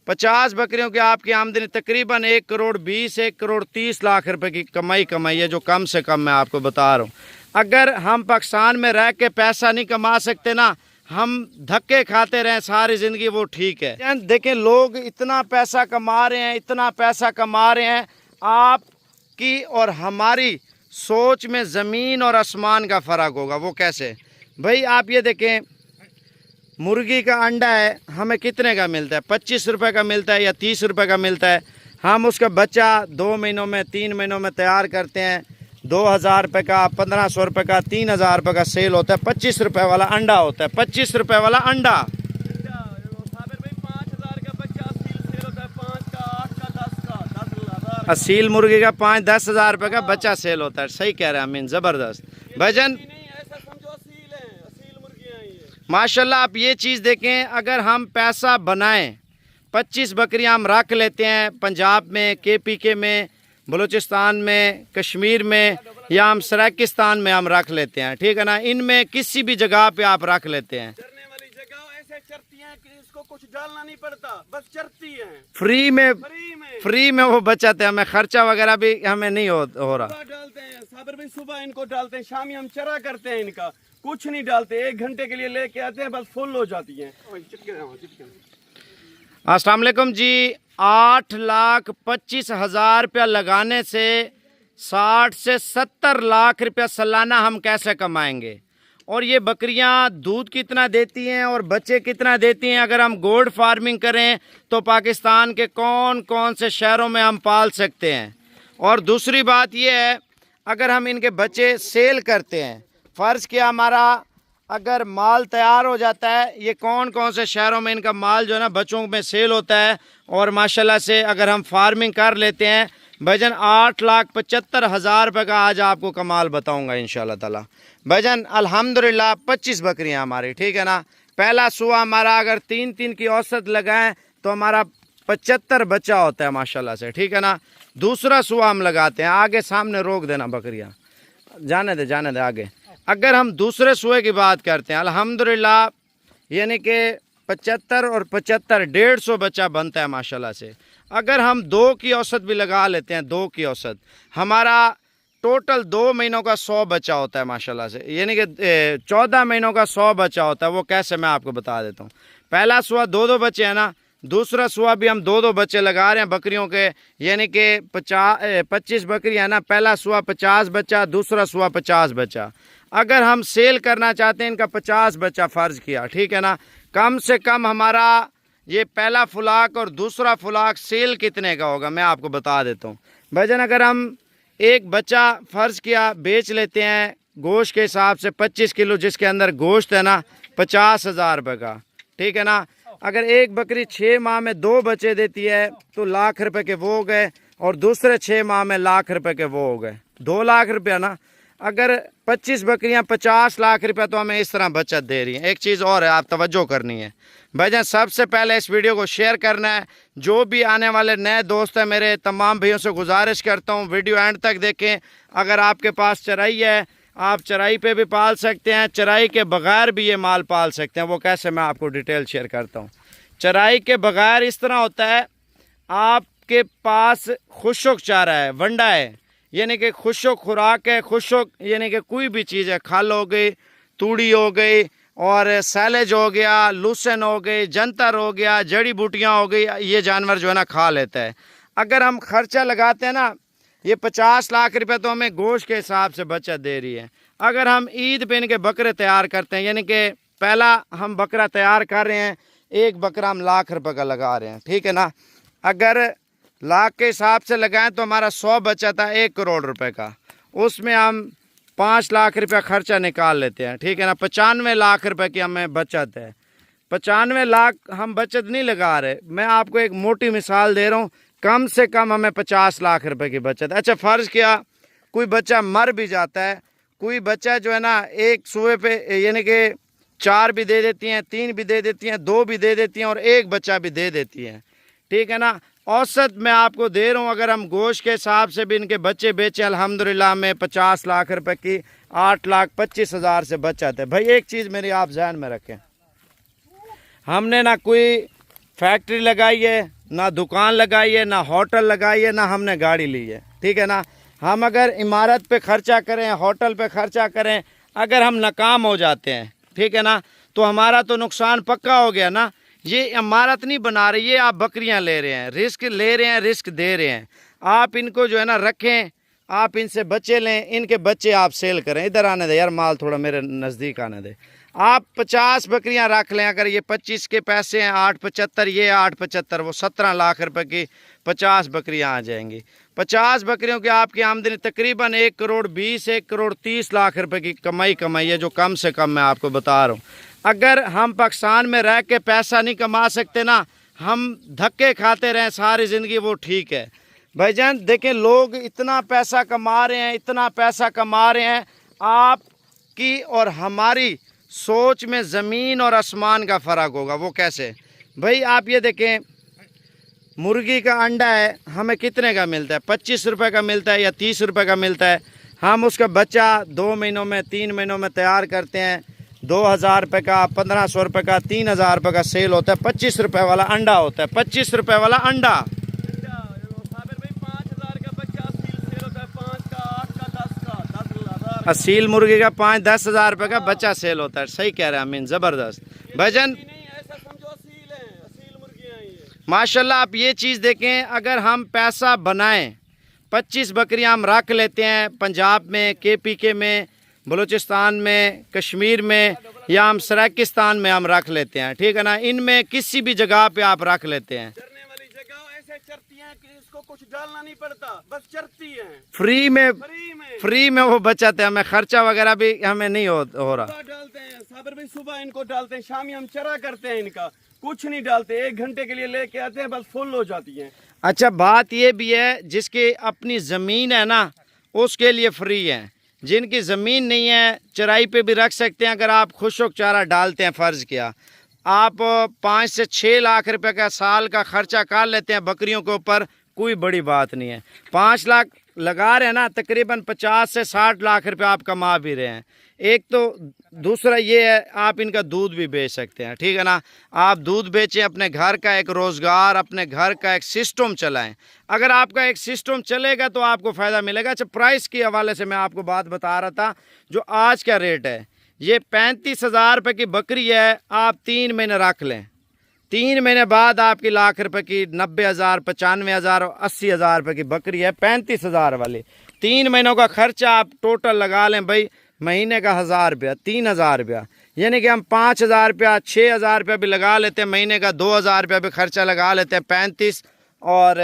50 बकरियों की आपकी आमदनी तकरीबन 1 करोड़ 20 1 करोड़ 30 लाख रुपए की कमाई है, जो कम से कम मैं आपको बता रहा हूँ। अगर हम पाकिस्तान में रह के पैसा नहीं कमा सकते ना, हम धक्के खाते रहें सारी ज़िंदगी, वो ठीक है। देखें लोग इतना पैसा कमा रहे हैं, इतना पैसा कमा रहे हैं, आपकी और हमारी सोच में ज़मीन और आसमान का फ़र्क होगा। वो कैसे भाई? आप ये देखें, मुर्गी का अंडा है हमें कितने का मिलता है? 25 रुपए का मिलता है या 30 रुपए का मिलता है। हम उसका बच्चा 2 महीनों में 3 महीनों में तैयार करते हैं, 2000 रुपये का, 1500 रुपये का, 3000 रुपये का सेल होता है। 25 रुपये वाला अंडा होता है, 25 रुपये वाला अंडा। 5000 का बच्चा सेल होता है, 5 का, 8 का, 10 का, 10,000। असील मुर्गी का 5-10 हज़ार रुपये का बच्चा सेल होता है। सही कह रहे हैं अमीन, ज़बरदस्त भाईजान, माशाल्लाह। आप ये चीज़ देखें, अगर हम पैसा बनाएं, 25 बकरियां हम रख लेते हैं पंजाब में, KPK में, बलूचिस्तान में, कश्मीर में, या हम सराकिस्तान में हम रख लेते हैं, ठीक है ना। इनमें किसी भी जगह पे आप रख लेते हैं, चरने वाली जगह ऐसे चरती हैं कि इसको कुछ डालना नहीं पड़ता, बस चरती हैं फ्री में वो बचाते हैं, हमें खर्चा वगैरह भी हमें नहीं हो रहा। डालते हैं साबिर भाई, सुबह इनको डालते हैं, शाम हम चरा करते हैं, इनका कुछ नहीं डालते, 1 घंटे के लिए लेके आते हैं, बस फुल हो जाती हैं। अस्सलाम वालेकुम जी। 8,25,000 रुपया लगाने से 60 से 70 लाख रुपया सालाना हम कैसे कमाएंगे? और ये बकरियां दूध कितना देती हैं और बच्चे कितना देती हैं? अगर हम गोट फार्मिंग करें तो पाकिस्तान के कौन कौन से शहरों में हम पाल सकते हैं? और दूसरी बात ये है, अगर हम इनके बच्चे सेल करते हैं, फ़र्ज़ किया हमारा अगर माल तैयार हो जाता है, ये कौन कौन से शहरों में इनका माल जो है ना बच्चों में सेल होता है, और माशाल्लाह से अगर हम फार्मिंग कर लेते हैं भाईजान, 8,75,000 रुपये का आज आपको कमाल बताऊंगा इंशाल्लाह ताला। भाईजान अल्हम्दुलिल्लाह 25 बकरियां हमारी, ठीक है ना। पहला सुआ हमारा अगर 3-3 की औसत लगाएं तो हमारा 75 बच्चा होता है माशाल्लाह से, ठीक है ना। दूसरा सुआ हम लगाते हैं, आगे सामने रोक देना बकरियाँ, जाने दे आगे। अगर हम दूसरे सुए की बात करते हैं, अल्हम्दुलिल्लाह यानी कि 75 और 75 150 बच्चा बनता है माशाल्लाह से। अगर हम 2 की औसत भी लगा लेते हैं, 2 की औसत, हमारा टोटल 2 महीनों का 100 बच्चा होता है माशाल्लाह से, यानी कि 14 महीनों का 100 बच्चा होता है। वो कैसे मैं आपको बता देता हूँ। पहला सुआ 2-2 बच्चे हैं ना, दूसरा सुआ भी हम 2-2 बच्चे लगा रहे हैं बकरियों के, यानी कि 25 बकरियाँ है ना। पहला सुआ 50 बच्चा, दूसरा सुआ 50 बच्चा। अगर हम सेल करना चाहते हैं, इनका 50 बच्चा फ़र्ज़ किया, ठीक है ना। कम से कम हमारा ये पहला फुलाक और दूसरा फुलाक सेल कितने का होगा मैं आपको बता देता हूँ भाईजान। अगर हम एक बच्चा फ़र्ज़ किया बेच लेते हैं गोश्त के हिसाब से, 25 किलो जिसके अंदर गोश्त है ना, 50,000 रुपये का, ठीक है ना। अगर एक बकरी 6 माह में 2 बच्चे देती है तो लाख रुपए के वो हो गए, और दूसरे 6 माह में लाख रुपए के वो हो गए, 2 लाख रुपया ना। अगर 25 बकरियां 50 लाख रुपया तो हमें इस तरह बचत दे रही हैं। एक चीज़ और है, आप तवज्जो करनी है भाईजान, सबसे पहले इस वीडियो को शेयर करना है। जो भी आने वाले नए दोस्त हैं मेरे, तमाम भैया से गुजारिश करता हूँ वीडियो एंड तक देखें। अगर आपके पास चराई है, आप चराई पे भी पाल सकते हैं, चराई के बगैर भी ये माल पाल सकते हैं। वो कैसे मैं आपको डिटेल शेयर करता हूँ। चराई के बगैर इस तरह होता है, आपके पास खुशक चारा है, वंडा है, यानी कि खुशक खुराक है। खुशक यानी कि कोई भी चीज़ है, खल हो गई, तूड़ी हो गई, और सैलेज हो गया, लूसन हो गई, जंतर हो गया, जड़ी बूटियाँ हो गई, ये जानवर जो है ना खा लेता है। अगर हम खर्चा लगाते हैं ना, ये 50 लाख रुपए तो हमें गोश्त के हिसाब से बचत दे रही है। अगर हम ईद पे इनके बकरे तैयार करते हैं, यानी कि पहला हम बकरा तैयार कर रहे हैं, एक बकरा हम लाख रुपए का लगा रहे हैं, ठीक है ना। अगर लाख के हिसाब से लगाएं तो हमारा 100 बचा था 1 करोड़ रुपए का, उसमें हम 5 लाख रुपया खर्चा निकाल लेते हैं, ठीक है ना। 95 लाख रुपए की हमें बचत है। 95 लाख हम बचत नहीं लगा रहे, मैं आपको एक मोटी मिसाल दे रहा हूँ। कम से कम हमें 50 लाख रुपए की बचत। अच्छा फ़र्ज़ किया कोई बच्चा मर भी जाता है, कोई बच्चा जो है ना एक सुए पे यानी कि 4 भी दे देती हैं, 3 भी दे देती हैं, 2 भी दे देती हैं, और 1 बच्चा भी दे देती हैं, ठीक है ना। औसत मैं आपको दे रहा हूँ, अगर हम गोश्त के हिसाब से भी इनके बच्चे बेचे, अल्हम्दुलिल्लाह में 50 लाख रुपए की 8,25,000 से बचत है। भाई एक चीज़ मेरी आप जहन में रखें, हमने ना कोई फैक्ट्री लगाई है, ना दुकान लगाई है, ना होटल लगाई है, ना हमने गाड़ी ली है, ठीक है ना। हम अगर इमारत पे खर्चा करें, होटल पे खर्चा करें, अगर हम नाकाम हो जाते हैं, ठीक है ना, तो हमारा तो नुकसान पक्का हो गया ना। ये इमारत नहीं बना रही है, आप बकरियां ले रहे हैं, रिस्क ले रहे हैं, रिस्क दे रहे हैं। आप इनको जो है ना रखें, आप इनसे बच्चे लें, इनके बच्चे आप सेल करें। इधर आने दे यार, माल थोड़ा मेरे नज़दीक आने दे। आप 50 बकरियां रख लें, अगर ये 25 के पैसे हैं, 875 ये 875, वो 17 लाख रुपए की 50 बकरियां आ जाएंगी। 50 बकरियों की आपकी आमदनी तकरीबन 1 करोड़ 20, 1 करोड़ 30 लाख रुपए की कमाई है, जो कम से कम मैं आपको बता रहा हूँ। अगर हम पाकिस्तान में रह के पैसा नहीं कमा सकते ना, हम धक्के खाते रहें सारी ज़िंदगी, वो ठीक है। भाईजान देखें, लोग इतना पैसा कमा रहे हैं, इतना पैसा कमा रहे हैं, आपकी और हमारी सोच में ज़मीन और आसमान का फ़र्क होगा। वो कैसे भाई? आप ये देखें, मुर्गी का अंडा है, हमें कितने का मिलता है? 25 रुपये का मिलता है या 30 रुपये का मिलता है। हम उसका बच्चा 2 महीनों में 3 महीनों में तैयार करते हैं, 2000 रुपये का, 1500 रुपये का, 3000 रुपये का सेल होता है। 25 रुपये वाला अंडा होता है, 25 रुपये वाला अंडा। असील मुर्गी का 5-10 हज़ार रुपये का बच्चा सेल होता है। सही कह रहे हैं अमीन, ज़बरदस्त भजन, माशाल्लाह। आप ये चीज़ देखें, अगर हम पैसा बनाएं, 25 बकरियां हम रख लेते हैं पंजाब में, KPK में, बलूचिस्तान में, कश्मीर में, या हम सराकिस्तान में हम रख लेते हैं, ठीक है ना। इनमें किसी भी जगह पे आप रख लेते हैं, चरती हैं कि इसको कुछ डालना नहीं पड़ता, बस चरती हैं फ्री में वो बचाते हैं, हमें खर्चा वगैरह भी हमें नहीं हो रहा। डालते हैं साबिर भाई, सुबह इनको डालते हैं, शाम हम चरा करते हैं, इनका कुछ नहीं डालते, 1 घंटे के लिए लेके आते हैं, बस फुल हो जाती हैं। अच्छा, बात ये भी है, जिसकी अपनी ज़मीन है ना, उसके लिए फ्री है। जिनकी ज़मीन नहीं है, चराई पे भी रख सकते हैं। अगर आप खुशक चारा डालते हैं, फ़र्ज़ किया आप 5 से 6 लाख रुपए का साल का खर्चा कर लेते हैं बकरियों के ऊपर, कोई बड़ी बात नहीं है। 5 लाख लगा रहे हैं ना, तकरीबन 50 से 60 लाख रुपए आप कमा भी रहे हैं। एक तो दूसरा ये है, आप इनका दूध भी बेच सकते हैं, ठीक है ना। आप दूध बेचें, अपने घर का एक रोज़गार, अपने घर का एक सिस्टम चलाएं। अगर आपका एक सिस्टम चलेगा तो आपको फ़ायदा मिलेगा। अच्छा, प्राइस के हवाले से मैं आपको बात बता रहा था, जो आज का रेट है, ये 35,000 रुपये की बकरी है। आप 3 महीने रख लें, 3 महीने बाद आपकी लाख रुपए की 90,000, 95,000 और 80,000 रुपये की बकरी है, 35,000 वाली। 3 महीनों का खर्चा आप टोटल लगा लें भाई, महीने का 1,000 रुपया, 3,000 रुपया, यानी कि हम 5,000 रुपया, 6,000 रुपया भी लगा लेते हैं, महीने का 2,000 रुपया भी खर्चा लगा लेते हैं, 35 और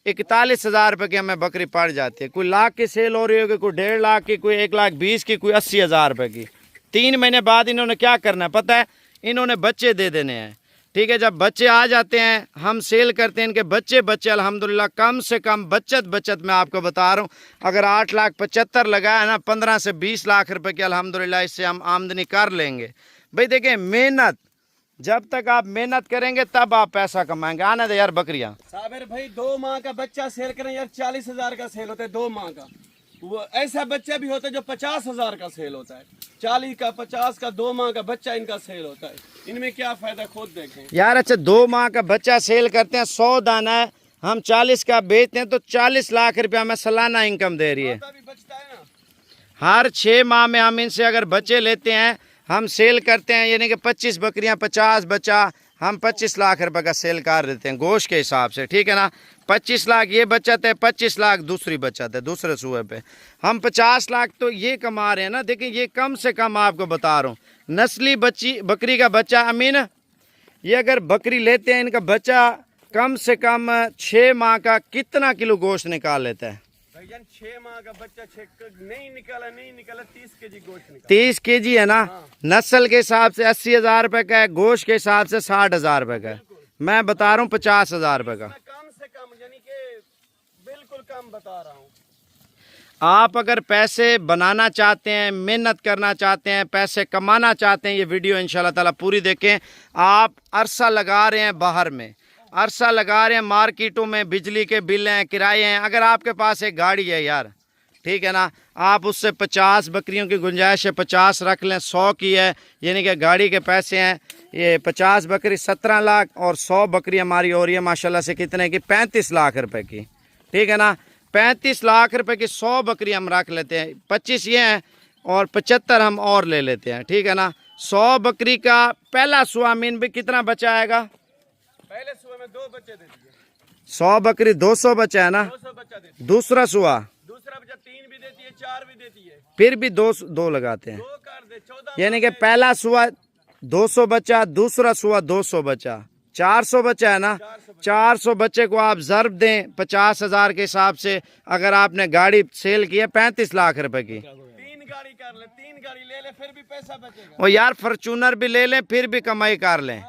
41,000 रुपये की हमें बकरी पड़ जाती है। कोई लाख की सेल हो रही होगी, कोई 1.5 लाख की, कोई 1,20,000 की, कोई 80,000 रुपये की। 3 महीने बाद इन्होंने क्या करना है पता है? इन्होंने बच्चे दे देने हैं, ठीक है। जब बच्चे आ जाते हैं, हम सेल करते हैं, इनके बच्चे अल्हम्दुलिल्लाह कम से कम बचत मैं आपको बता रहा हूँ, अगर 8,75,000 लगाया ना, 15 से 20 लाख रुपए की अल्हम्दुलिल्लाह इससे हम आमदनी कर लेंगे। भाई देखें, मेहनत, जब तक आप मेहनत करेंगे तब आप पैसा कमाएंगे। आने दे यार बकरियां। साबिर भाई, 2 माह का बच्चा सेल करें यार, 40,000 का सेल होता है 2 माह का। वो ऐसा बच्चा भी होता है जो 50,000 का सेल होता है, 40 का, 50 का 2 माह का बच्चा इनका सेल होता है। इनमें क्या फायदा खुद देखें यार। अच्छा, 2 माह का बच्चा सेल करते हैं, 100 दाना है, हम 40 का बेचते हैं, तो 40 लाख रुपया हमें सालाना इनकम दे रही है। बचता है ना, हर 6 माह में हम इनसे अगर बच्चे लेते हैं, हम सेल करते हैं, यानी कि 25 बकरियां, 50 बच्चा, हम 25 लाख रुपए का सेल कर देते हैं गोश्त के हिसाब से, ठीक है ना। 25 लाख ये बचत है, 25 लाख दूसरी बचत है, दूसरे सूबे पे हम 50 लाख तो ये कमा रहे हैं ना। देखिए, ये कम से कम आपको बता रहा हूँ, नस्ली बकरी का बच्चा अमीन, ये अगर बकरी लेते हैं, इनका बच्चा कम से कम 6 माह का कितना किलो गोश्त निकाल लेता है? 6 माह का बच्चा नहीं निकाला 30 केजी गोश्त निकाला। 30 केजी है ना। हाँ। नस्ल के हिसाब से 80,000 रुपए का है, गोश्त के हिसाब से 60,000 रुपए का है। मैं बता रहा हूँ 50,000 रुपए का, कम से कम, यानी कि बिल्कुल कम बता रहा हूँ। आप अगर पैसे बनाना चाहते हैं, मेहनत करना चाहते हैं, पैसे कमाना चाहते हैं, ये वीडियो इंशाल्लाह ताला पूरी देखें। आप अरसा लगा रहे हैं बाहर में, अरसा लगा रहे हैं मार्केटों में, बिजली के बिल हैं, किराए हैं। अगर आपके पास एक गाड़ी है यार, ठीक है ना। आप उससे 50 बकरियों की गुंजाइश है, 50 रख लें, 100 की है, यानी कि गाड़ी के पैसे हैं ये 50 बकरी 17 लाख और 100 बकरी हमारी हो रही है माशाल्लाह से कितने की, 35 लाख रुपए की, ठीक है ना। 35 लाख रुपए की 100 बकरी हम रख लेते हैं, 25 ये हैं और 75 हम और ले लेते हैं, ठीक है ना। 100 बकरी का पहला सुआ मीन भी कितना बचा आएगा? पहले सुबह में 2 बच्चे देती है, 100 बकरी 200 बचा है ना। 200 बच्चा देती है। दूसरा सुआ दूसरा बच्चा 3 भी देती है, 4 भी देती है, फिर भी दो लगाते हैं, 2 कर दे 14 यानी कि पहला सुआ 200 बचा, दूसरा सुआ 200 बचा, 400 बचा है ना। 400 बच्चे को आप ज़र्ब दें 50,000 के हिसाब से, अगर आपने गाड़ी सेल की है 35 लाख रुपए की, 3 गाड़ी कर ले, 3 गाड़ी ले ले, फिर भी पैसा बचेगा। और यार फॉर्चूनर भी ले लें फिर भी कमाई कर लें,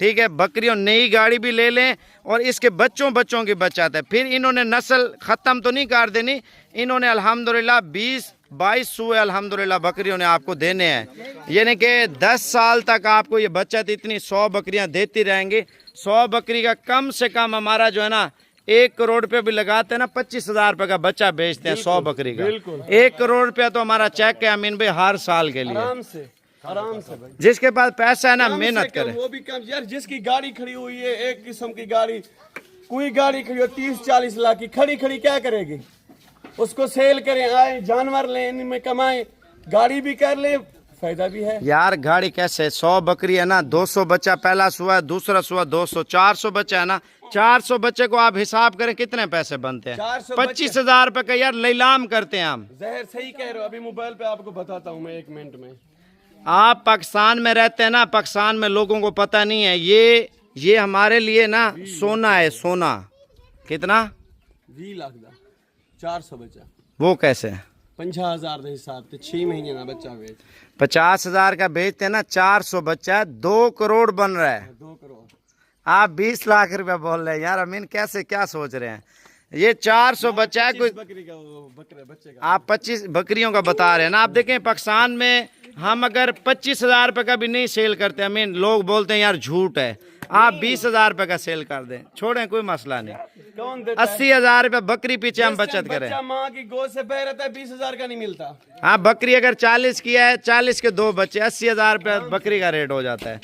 ठीक है। बकरियों नई गाड़ी भी ले लें और इसके बच्चों की बचत है। फिर इन्होंने नस्ल ख़त्म तो नहीं कर देनी, इन्होंने अल्हम्दुलिल्लाह 20-22 सुए अल्हम्दुलिल्लाह बकरियों ने आपको देने हैं, यानी कि 10 साल तक आपको ये बचत इतनी 100 बकरियां देती रहेंगी। 100 बकरी का कम से कम हमारा जो है ना 1 करोड़ रुपये भी लगाते हैं ना, 25,000 रुपये का बच्चा बेचते हैं 100 बकरी का। 1 करोड़ रुपया तो हमारा चेक है अमीन भाई हर साल के लिए। आराम से भाई, जिसके पास पैसा है ना मेहनत करे। वो भी कम यार, जिसकी गाड़ी खड़ी हुई है एक किस्म की गाड़ी, कोई गाड़ी खड़ी हो 30-40 लाख की, खड़ी खड़ी क्या करेगी? उसको सेल करें, आए जानवर लें, इनमें कमाएं, गाड़ी भी कर ले, फायदा भी है यार। गाड़ी कैसे 100 बकरी है ना, 200 बच्चा पहला सुआ है, दूसरा सुआ 200, 400 बच्चा है ना। 400 बच्चे को आप हिसाब करें कितने पैसे बनते हैं? 25,000 रुपए का यार लीलाम करते हैं हम। जहर सही कह रहे हो, अभी मोबाइल पे आपको बताता हूँ मैं 1 मिनट में। आप पाकिस्तान में रहते हैं ना, पाकिस्तान में लोगों को पता नहीं है, ये हमारे लिए ना सोना है, सोना। कितना? 20 लाख का 400 बच्चा, वो कैसे? 50,000 के हिसाब से 6 महीने ना बच्चा बेच, 50,000 का बेचते हैं ना, 400 बच्चा 2 करोड़ बन रहा है। 2 करोड़ आप 20 लाख रुपया बोल रहे हैं यार अमीन, कैसे क्या सोच रहे हैं? ये 400 बच्चा है, कोई बकरी का वो बच्चे का आप 25 बकरियों का बता रहे हैं ना। आप देखें पाकिस्तान में हम अगर 25,000 रुपये का भी नहीं सेल करते अमीन, लोग बोलते हैं यार झूठ है। आप 20,000 रुपये का सेल कर दें, छोड़ें कोई मसला नहीं। कौन देता? 80,000 रुपये बकरी पीछे हम बचत करें। बच्चा माँ की गोद से बह रहता है, 20,000 का नहीं मिलता। हाँ, बकरी अगर 40 की है, 40 के 2 बच्चे, 80,000 रुपये बकरी का रेट हो जाता है।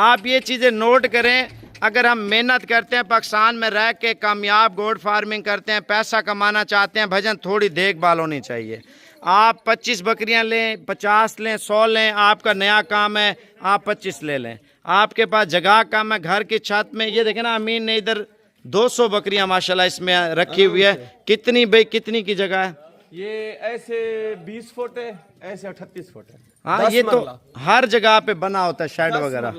आप ये चीज़ें नोट करें, अगर हम मेहनत करते हैं पाकिस्तान में रह के, कामयाब गोट फार्मिंग करते हैं, पैसा कमाना चाहते हैं, भजन थोड़ी देखभाल होनी चाहिए। आप 25 बकरियां लें, 50 लें, 100 लें, आपका नया काम है, आप 25 ले लें। आपके पास जगह कम है, घर की छत में, ये देखें ना अमीन ने इधर 200 बकरियां माशाल्लाह इसमें रखी हुई है। कितनी भाई, कितनी की जगह है? ये ऐसे 20 फुट है, ऐसे 38 फुट है। हाँ, ये तो हर जगह पे बना होता है शेड वगैरह।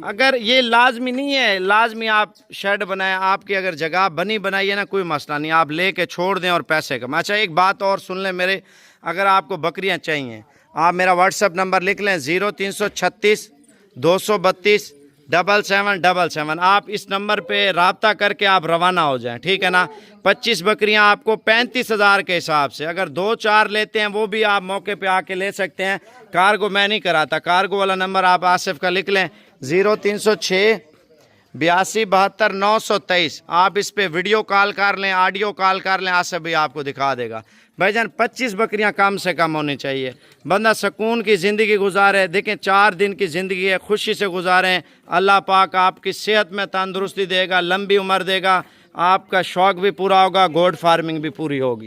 अगर ये लाजमी नहीं है, लाजमी आप शेड बनाए, आपकी अगर जगह बनी बनाई है ना, कोई मसला नहीं, आप लेके छोड़ दें और पैसे कमाएं। अच्छा, एक बात और सुन लें मेरे, अगर आपको बकरियां चाहिए, आप मेरा व्हाट्सएप नंबर लिख लें 0336 232 7777। आप इस नंबर पे रब्ता करके आप रवाना हो जाएं, ठीक है ना। 25 बकरियां आपको 35,000 के हिसाब से, अगर 2-4 लेते हैं वो भी आप मौके पे आके ले सकते हैं। कार्गो मैं नहीं कराता, कार्गो वाला नंबर आप आसिफ का लिख लें 0306 82 72 923। आप इस पे वीडियो कॉल कर लें, ऑडियो कॉल कर लें, आसिफ भी आपको दिखा देगा। भाईजान 25 बकरियां कम से कम होनी चाहिए, बंदा सुकून की ज़िंदगी गुजारे। देखें 4 दिन की ज़िंदगी है, खुशी से गुजारें। अल्लाह पाक आपकी सेहत में तंदुरुस्ती देगा, लंबी उम्र देगा, आपका शौक़ भी पूरा होगा, गोट फार्मिंग भी पूरी होगी।